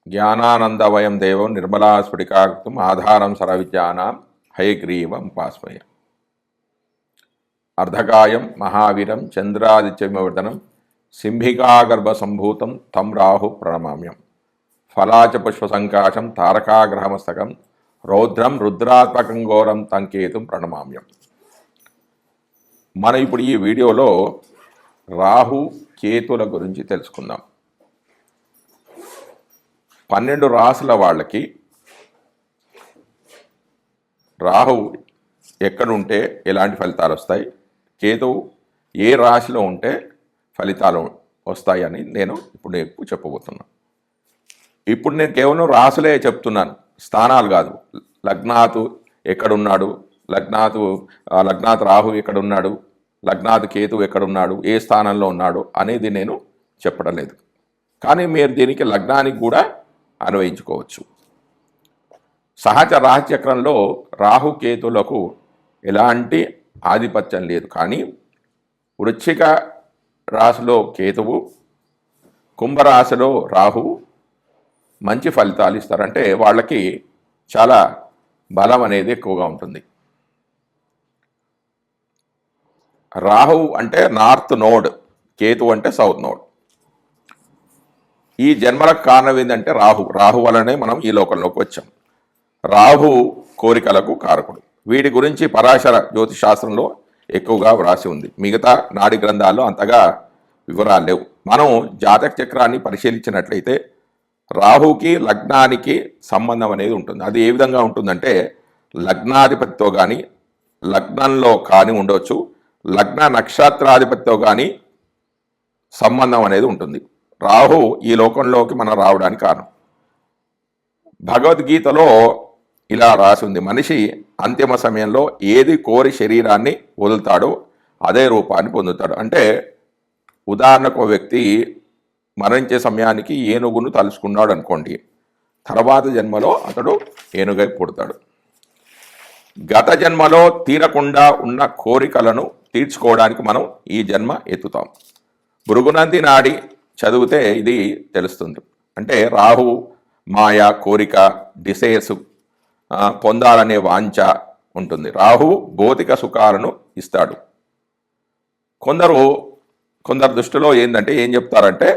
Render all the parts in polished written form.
జ్ఞానానందవయం దేవం నిర్మలా స్ఫటికాకృతం ఆధారం సర్వవిద్యానాం హయగ్రీవం ఉపాస్మయ. అర్ధకాయం మహావీరం చంద్రాదిత్యవివర్ధనం సింహికాగర్భ సంభూతం తం రాహు ప్రణమామ్యం. ఫలాచ పుష్పసంకాశం తారకాగ్రహమస్తకం రౌద్రం రుద్రాత్మకం ఘోరం తంకేతుం ప్రణమామ్యం. మనం ఇప్పుడు ఈ వీడియోలో రాహు కేతుల గురించి తెలుసుకుందాం. 12 రాసుల వాళ్ళకి రాహు ఎక్కడుంటే ఎలాంటి ఫలితాలు వస్తాయి, కేతువు ఏ రాశిలో ఉంటే ఫలితాలు వస్తాయని నేను ఇప్పుడు నీకు చెప్పబోతున్నాను. ఇప్పుడు నేను కేవలం రాసులే చెప్తున్నాను, స్థానాలు కాదు. లగ్నాతు ఎక్కడున్నాడు, లగ్నాత్ రాహు ఎక్కడున్నాడు, లగ్నాత్ కేతువు ఎక్కడున్నాడు, ఏ స్థానంలో ఉన్నాడు అనేది నేను చెప్పడం లేదు. కానీ మీరు దీనికి లగ్నానికి కూడా అన్వయించుకోవచ్చు. సహజ రాశిచక్రంలో రాహుకేతులకు ఎలాంటి ఆధిపత్యం లేదు. కానీ వృశ్చిక రాశిలో కేతువు, కుంభరాశిలో రాహువు మంచి ఫలితాలు ఇస్తారు. అంటే వాళ్ళకి చాలా బలం అనేది ఎక్కువగా ఉంటుంది. రాహువు అంటే నార్త్ నోడ్, కేతువు అంటే సౌత్ నోడ్. ఈ జన్మలకు కారణం ఏంటంటే రాహు వలనే మనం ఈ లోకంలోకి వచ్చాం. రాహు కోరికలకు కారకుడు. వీటి గురించి పరాశర జ్యోతిశాస్త్రంలో ఎక్కువగా వ్రాసి ఉంది. మిగతా నాడి గ్రంథాల్లో అంతగా వివరాలు లేవు. మనం జాతక చక్రాన్ని పరిశీలించినట్లయితే రాహుకి లగ్నానికి సంబంధం అనేది ఉంటుంది. అది ఏ విధంగా ఉంటుందంటే లగ్నాధిపతితో కానీ, లగ్నంలో కానీ ఉండవచ్చు, లగ్న నక్షత్రాధిపతితో కానీ సంబంధం అనేది ఉంటుంది. రాహు ఈ లోకంలోకి మనం రావడానికి కారణం. భగవద్గీతలో ఇలా రాసి ఉంది, మనిషి అంతిమ సమయంలో ఏది కోరి శరీరాన్ని వదులుతాడో అదే రూపాన్ని పొందుతాడు. అంటే ఉదాహరణకు ఒక వ్యక్తి మరణించే సమయానికి ఏనుగును తలుచుకున్నాడు అనుకోండి, తర్వాత జన్మలో అతడు ఏనుగై పుడతాడు. గత జన్మలో తీరకుండా ఉన్న కోరికలను తీర్చుకోవడానికి మనం ఈ జన్మ ఎత్తుతాం. భృగునంది నాడి చదివితే ఇది తెలుస్తుంది. అంటే రాహు మాయ, కోరిక, డిసైర్స్, పొందాలనే వాంఛ ఉంటుంది. రాహు భౌతిక సుఖాలను ఇస్తాడు. కొందరు దృష్టిలో ఏంటంటే ఏం చెప్తారంటే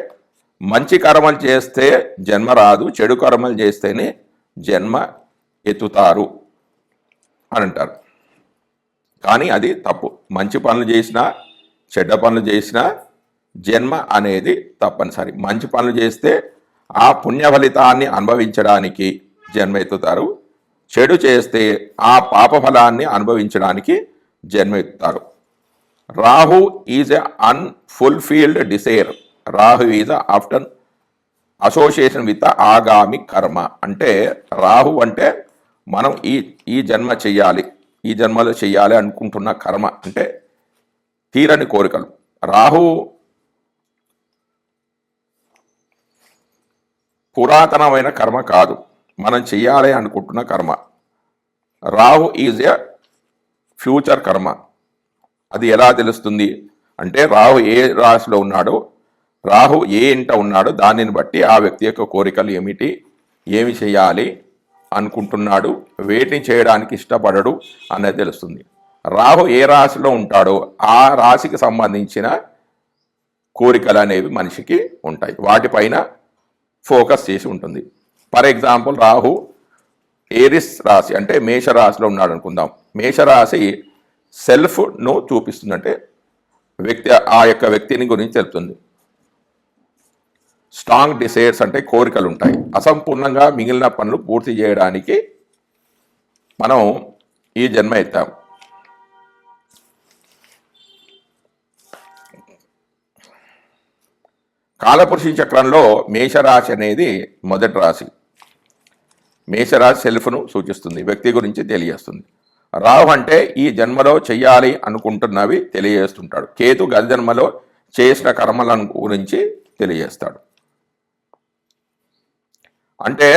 మంచి కర్మలు చేస్తే జన్మ రాదు, చెడు కర్మలు చేస్తేనే జన్మ ఎత్తుతారు అని అంటారు. కానీ అది తప్పు. మంచి పనులు చేసినా చెడ్డ పనులు చేసినా జన్మ అనేది తప్పనిసరి. మంచి పనులు చేస్తే ఆ పుణ్య ఫలితాన్ని అనుభవించడానికి జన్మ ఎత్తుతారు, చెడు చేస్తే ఆ పాప ఫలాన్ని అనుభవించడానికి జన్మ ఎత్తుతారు. Rahu is a unfulfilled desire. Rahu is after association with agami karma. అంటే రాహు అంటే మనం ఈ జన్మ చెయ్యాలి, ఈ జన్మలో చెయ్యాలి అనుకుంటున్న కర్మ, అంటే తీరని కోరికలు. రాహు పురాతనమైన కర్మ కాదు, మనం చెయ్యాలి అనుకుంటున్న కర్మ. రాహు ఈజ్ ఎ ఫ్యూచర్ కర్మ. అది ఎలా తెలుస్తుంది అంటే రాహు ఏ రాశిలో ఉన్నాడో, రాహు ఏ ఇంట ఉన్నాడో దానిని బట్టి ఆ వ్యక్తి యొక్క కోరికలు ఏమిటి, ఏమి చేయాలి అనుకుంటున్నాడు, వేటిని చేయడానికి ఇష్టపడడు అనేది తెలుస్తుంది. రాహు ఏ రాశిలో ఉంటాడో ఆ రాశికి సంబంధించిన కోరికలు అనేవి మనిషికి ఉంటాయి, వాటిపైన ఫోకస్ చేసి ఉంటుంది. ఫర్ ఎగ్జాంపుల్ రాహు ఏరిస్ రాశి అంటే మేషరాశిలో ఉన్నాడు అనుకుందాం. మేషరాశి సెల్ఫ్ను చూపిస్తుందంటే ఆ యొక్క వ్యక్తిని గురించి తెలుపుతుంది. స్ట్రాంగ్ డిసైర్స్ అంటే కోరికలు ఉంటాయి. అసంపూర్ణంగా మిగిలిన పనులు పూర్తి చేయడానికి మనం ఈ జన్మ ఎత్తాం. కాలపురుష చక్రంలో మేషరాశి అనేది మొదటి రాశి. మేషరాశి సెల్ఫ్ను సూచిస్తుంది, వ్యక్తి గురించి తెలియజేస్తుంది. రాహు అంటే ఈ జన్మలో చెయ్యాలి అనుకుంటున్నవి తెలియజేస్తుంటాడు. కేతు గత జన్మలో చేసిన కర్మల గురించి తెలియజేస్తాడు. అంటే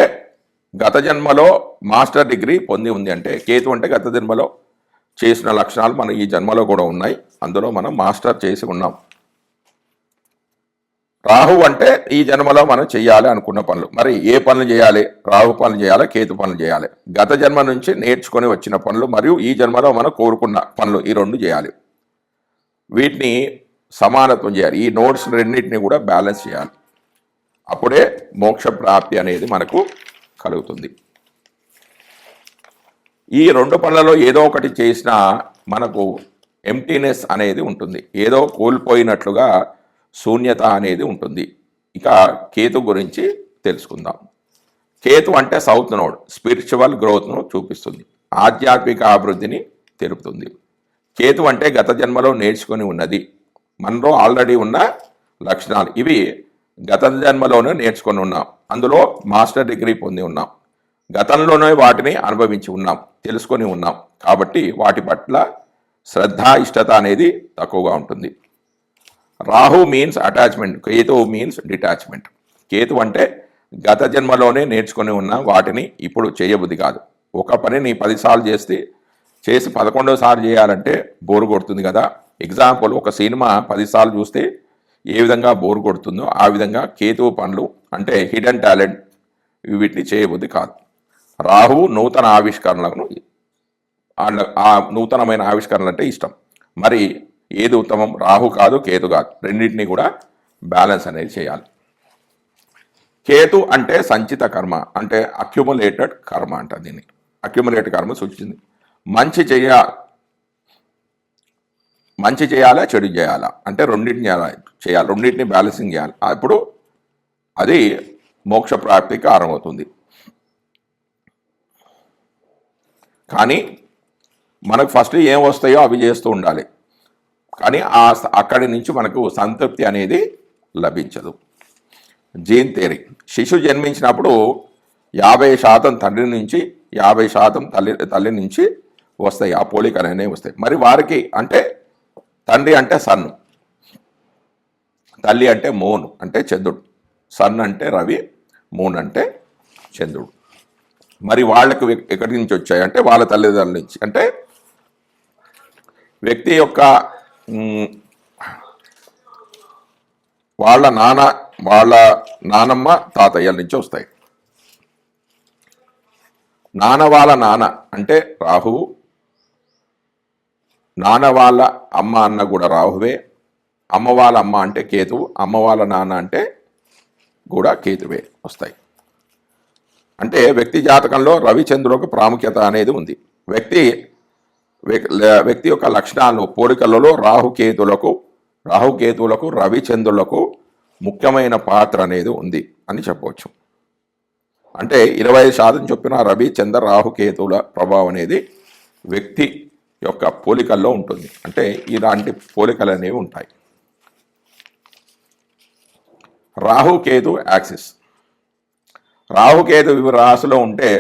గత జన్మలో మాస్టర్ డిగ్రీ పొంది ఉంది అంటే కేతు అంటే గత జన్మలో చేసిన లక్షణాలు మన ఈ జన్మలో కూడా ఉన్నాయి, అందులో మనం మాస్టర్ చేసి ఉన్నాం. రాహు అంటే ఈ జన్మలో మనం చేయాలి అనుకున్న పనులు. మరి ఏ పనులు చేయాలి? రాహు పనులు చేయాలి, కేతు పనులు చేయాలి. గత జన్మ నుంచి నేర్చుకొని వచ్చిన పనులు మరియు ఈ జన్మలో మనం కోరుకున్న పనులు, ఈ రెండు చేయాలి. వీటిని సమానత్వం చేయాలి. ఈ నోట్స్ రెండింటిని కూడా బ్యాలెన్స్ చేయాలి. అప్పుడే మోక్ష ప్రాప్తి అనేది మనకు కలుగుతుంది. ఈ రెండు పనులలో ఏదో ఒకటి చేసినా మనకు ఎంప్టీనెస్ అనేది ఉంటుంది. ఏదో కోల్పోయినట్లుగా శూన్యత అనేది ఉంటుంది. ఇక కేతు గురించి తెలుసుకుందాం. కేతు అంటే సౌత్ నోడ్, స్పిరిచువల్ గ్రోత్ను చూపిస్తుంది, ఆధ్యాత్మిక అభివృద్ధిని తెలుపుతుంది. కేతు అంటే గత జన్మలో నేర్చుకొని ఉన్నది, మనలో ఆల్రెడీ ఉన్న లక్షణాలు. ఇవి గత జన్మలోనే నేర్చుకొని ఉన్నాం, అందులో మాస్టర్ డిగ్రీ పొంది ఉన్నాం, గతంలోనే వాటిని అనుభవించి ఉన్నాం, తెలుసుకొని ఉన్నాం. కాబట్టి వాటి పట్ల శ్రద్ధ, ఇష్టత అనేది తక్కువగా ఉంటుంది. Rahu means attachment, Ketu means detachment. Ketu అంటే గత జన్మలోనే నేర్చుకొని ఉన్న వాటిని ఇప్పుడు చేయబుద్ధి కాదు. ఒక పనిని 10 సార్లు చేసి 11వ సార్లు చేయాలంటే బోరు కొడుతుంది కదా. ఎగ్జాంపుల్, ఒక సినిమా 10 సార్లు చూస్తే ఏ విధంగా బోరు కొడుతుందో ఆ విధంగా కేతువు పనులు అంటే హిడెన్ టాలెంట్, వీటిని చేయబుద్ధి కాదు. రాహువు నూతన ఆవిష్కరణలను, ఆ నూతనమైన ఆవిష్కరణలు అంటే ఇష్టం. మరి ఏది ఉత్తమం? రాహు కాదు, కేతు కాదు, రెండింటినీ కూడా బ్యాలెన్స్ అనేది చేయాలి. కేతు అంటే సంచిత కర్మ, అంటే అక్యుములేటెడ్ కర్మ అంట. దీన్ని అక్యుములేటెడ్ కర్మ సూచించింది. మంచి చేయాలా, చెడు చేయాలా అంటే రెండింటిని చేయాలి, రెండింటిని బ్యాలెన్సింగ్ చేయాలి. అప్పుడు అది మోక్ష ప్రాప్తికి కారణమవుతుంది. కానీ మనకు ఫస్ట్ ఏం వస్తాయో అవి చేస్తూ ఉండాలి. కానీ అక్కడి నుంచి మనకు సంతృప్తి అనేది లభించదు. జీన్ థియరీ, శిశువు జన్మించినప్పుడు 50% తండ్రి నుంచి 50% తల్లి నుంచి వస్తాయి, ఆ పోలికలు అనేవి వస్తాయి. మరి వారికి అంటే తండ్రి అంటే సన్, తల్లి అంటే మూన్ అంటే చంద్రుడు, సన్ అంటే రవి, మూన్ అంటే చంద్రుడు. మరి వాళ్ళకు ఎక్కడి నుంచి వచ్చాయి అంటే వాళ్ళ తల్లిదండ్రుల నుంచి. అంటే వ్యక్తి యొక్క వాళ్ళ నానమ్మ తాతయ్యల నుంచి వస్తాయి. నాన్న వాళ్ళ నాన్న అంటే రాహువు, నాన్న వాళ్ళ అమ్మ అన్న కూడా రాహువే, అమ్మ వాళ్ళ అమ్మ అంటే కేతువు, అమ్మ వాళ్ళ నాన్న అంటే కూడా కేతువే వస్తాయి. అంటే వ్యక్తి జాతకంలో రవిచంద్రులకు ప్రాముఖ్యత అనేది ఉంది. వ్యక్తి యొక్క లక్షణాలు, పోలికలలో రాహుకేతువులకు రవిచంద్రులకు ముఖ్యమైన పాత్ర అనేది ఉంది అని చెప్పవచ్చు. అంటే 25% చొప్పున రవి, చంద్ర, రాహుకేతువుల ప్రభావం అనేది వ్యక్తి యొక్క పోలికల్లో ఉంటుంది. అంటే ఇలాంటి పోలికలు అనేవి ఉంటాయి. రాహుకేతు యాక్సిస్, రాహుకేతు వివిధ రాశిలో ఉంటే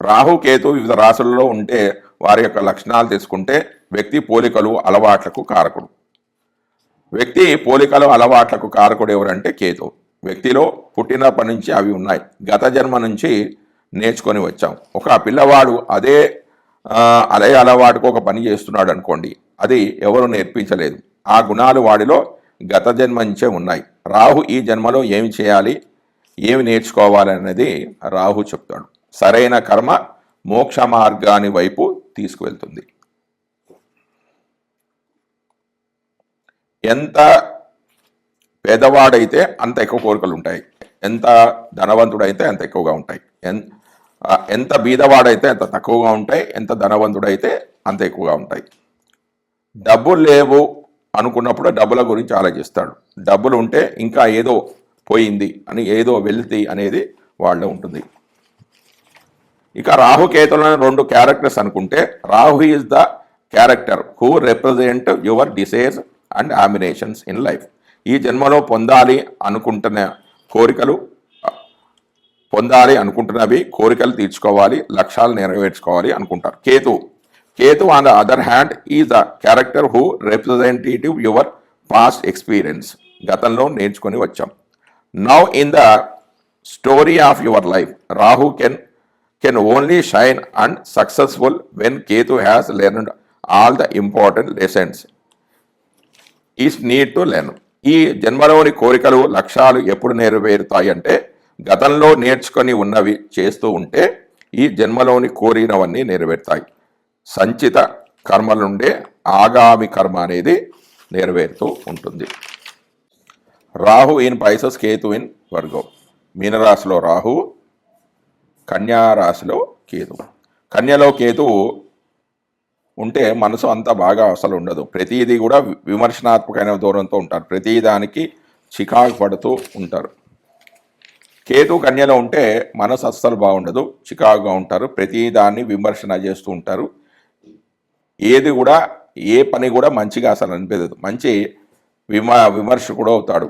రాహుకేతు వివిధ రాశులలో ఉంటే వారి యొక్క లక్షణాలు తీసుకుంటే వ్యక్తి పోలికలు, అలవాట్లకు కారకుడు. వ్యక్తి పోలికలు, అలవాట్లకు కారకుడు ఎవరంటే కేతు. వ్యక్తిలో పుట్టినప్పటి నుంచి అవి ఉన్నాయి, గత జన్మ నుంచి నేర్చుకొని వచ్చాం. ఒక పిల్లవాడు అదే అలవాటుకు ఒక పని చేస్తున్నాడు అనుకోండి, అది ఎవరు నేర్పించలేదు. ఆ గుణాలు వాడిలో గత జన్మ నుంచే ఉన్నాయి. రాహు ఈ జన్మలో ఏమి చేయాలి, ఏమి నేర్చుకోవాలి అనేది రాహు చెప్తాడు. సరైన కర్మ మోక్ష మార్గాని వైపు తీసుకువెళ్తుంది. ఎంత పేదవాడైతే అంత ఎక్కువ కోరికలు ఉంటాయి, ఎంత ధనవంతుడైతే అంత ఎక్కువగా ఉంటాయి. ఎంత బీదవాడైతే అంత తక్కువగా ఉంటాయి, ఎంత ధనవంతుడైతే అంత ఎక్కువగా ఉంటాయి. డబ్బులు లేవు అనుకున్నప్పుడు డబ్బుల గురించి ఆలోచిస్తాడు. డబ్బులు ఉంటే ఇంకా ఏదో పోయింది అని, ఏదో వెల్తీ అనేది వాళ్ళలో ఉంటుంది. ఇక రాహుకేతులను 2 క్యారెక్టర్స్ అనుకుంటే, Rahu is the character who represent your desires and ambitions in life. ఈ జన్మలో పొందాలి అనుకుంటున్నవి, కోరికలు తీర్చుకోవాలి, లక్ష్యాలు నెరవేర్చుకోవాలి అనుకుంటారు. Ketu on the other hand is the character who representative your past experience. గతంలో నేర్చుకొని వచ్చాం. Now in the story of your life, Rahu can only shine and successful when Ketu has learned all the important lessons is need to learn. ఈ జన్మలోని కోరికలు లక్ష్యాలు ఎప్పుడు నెరవేరుతాయి అంటే గతంలో నేర్చుకొని ఉన్నవి చేస్తూ ఉంటే ఈ జన్మలోని కోరినవన్నీ నెరవేరుతాయి. సంచిత కర్మల నుండే ఆగామి కర్మ అనేది నెరవేరుతూ ఉంటుంది. రాహు ఇన్ పైసస్, కేతు ఇన్ వర్గం. మీనరాశిలో రాహువు, కన్యా రాశిలో కేతువు. కన్యలో కేతువు ఉంటే మనసు అంతా బాగా అసలు ఉండదు. ప్రతిదీ కూడా విమర్శనాత్మకమైన దూరంతో ఉంటారు. ప్రతిదానికి చికాకు పడుతూ ఉంటారు. కేతు కన్యలో ఉంటే మనసు అస్సలు బాగుండదు, చికాకుగా ఉంటారు. ప్రతిదాన్ని విమర్శన చేస్తూ ఉంటారు. ఏది కూడా ఏ పని కూడా మంచిగా అసలు అనిపించదు. మంచి విమర్శ కూడా అవుతాడు.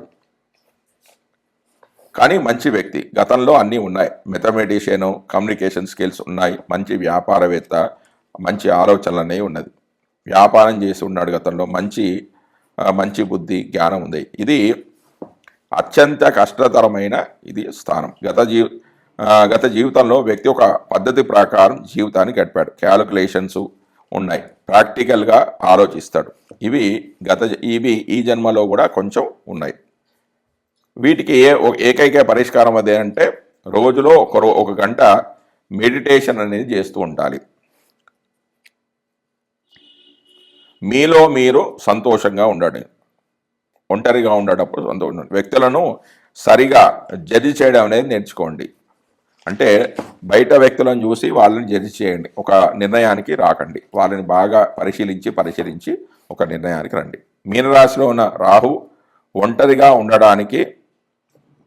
కానీ మంచి వ్యక్తి, గతంలో అన్నీ ఉన్నాయి. మెథమెటిషియను, కమ్యూనికేషన్ స్కిల్స్ ఉన్నాయి, మంచి వ్యాపారవేత్త, మంచి ఆలోచనలు అనేవి ఉన్నది. వ్యాపారం చేసి ఉన్నాడు గతంలో. మంచి బుద్ధి, జ్ఞానం ఉంది. ఇది అత్యంత కష్టతరమైన ఇది స్థానం. గత జీవితంలో వ్యక్తి ఒక పద్ధతి ప్రకారం జీవితాన్ని గడిపాడు. క్యాలిక్యులేషన్స్ ఉన్నాయి, ప్రాక్టికల్గా ఆలోచిస్తాడు. ఇవి ఈ జన్మలో కూడా కొంచెం ఉన్నాయి. వీటికి ఏకైక పరిష్కారం అదేంటే రోజులో ఒక గంట మెడిటేషన్ అనేది చేస్తూ ఉండాలి. మీలో మీరు సంతోషంగా ఉండండి. ఒంటరిగా ఉండేటప్పుడు సంతోషం. వ్యక్తులను సరిగా జడ్జి చేయడం అనేది నేర్చుకోండి. అంటే బయట వ్యక్తులను చూసి వాళ్ళని జడ్జి చేయండి, ఒక నిర్ణయానికి రాకండి. వాళ్ళని బాగా పరిశీలించి ఒక నిర్ణయానికి రండి. మీనరాశిలో ఉన్న రాహు ఒంటరిగా ఉండడానికి,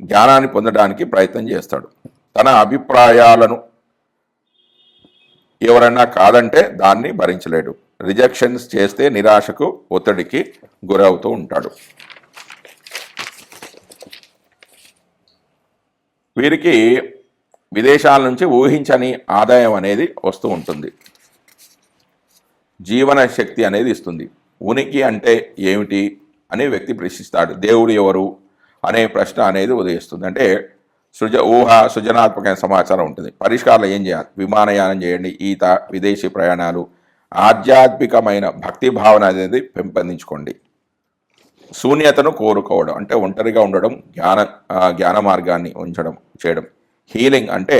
జ్ఞానాన్ని పొందడానికి ప్రయత్నం చేస్తాడు. తన అభిప్రాయాలను ఎవరైనా కాదంటే దాన్ని భరించలేడు. రిజెక్షన్స్ చేస్తే నిరాశకు, ఒత్తిడికి గురవుతూ ఉంటాడు. వీరికి విదేశాల నుంచి ఊహించని ఆదాయం అనేది వస్తూ ఉంటుంది. జీవన శక్తి అనేది ఇస్తుంది. ఉనికి అంటే ఏమిటి అనే వ్యక్తి ప్రశ్నిస్తాడు. దేవుడు ఎవరు అనే ప్రశ్న అనేది ఉదయిస్తుంది. అంటే సృజనాత్మకమైన సమాచారం ఉంటుంది. పరిష్కారాలు ఏం చేయాలి? విమానయానం చేయండి, ఈత, విదేశీ ప్రయాణాలు, ఆధ్యాత్మికమైన భక్తి భావన అనేది పెంపొందించుకోండి. శూన్యతను కోరుకోవడం అంటే ఒంటరిగా ఉండడం, జ్ఞాన మార్గాన్ని చేయడం. హీలింగ్ అంటే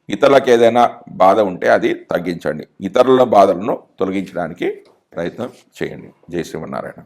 ఇతరులకు ఏదైనా బాధ ఉంటే అది తగ్గించండి. ఇతరుల బాధలను తొలగించడానికి ప్రయత్నం చేయండి. జై శ్రీమన్నారాయణ.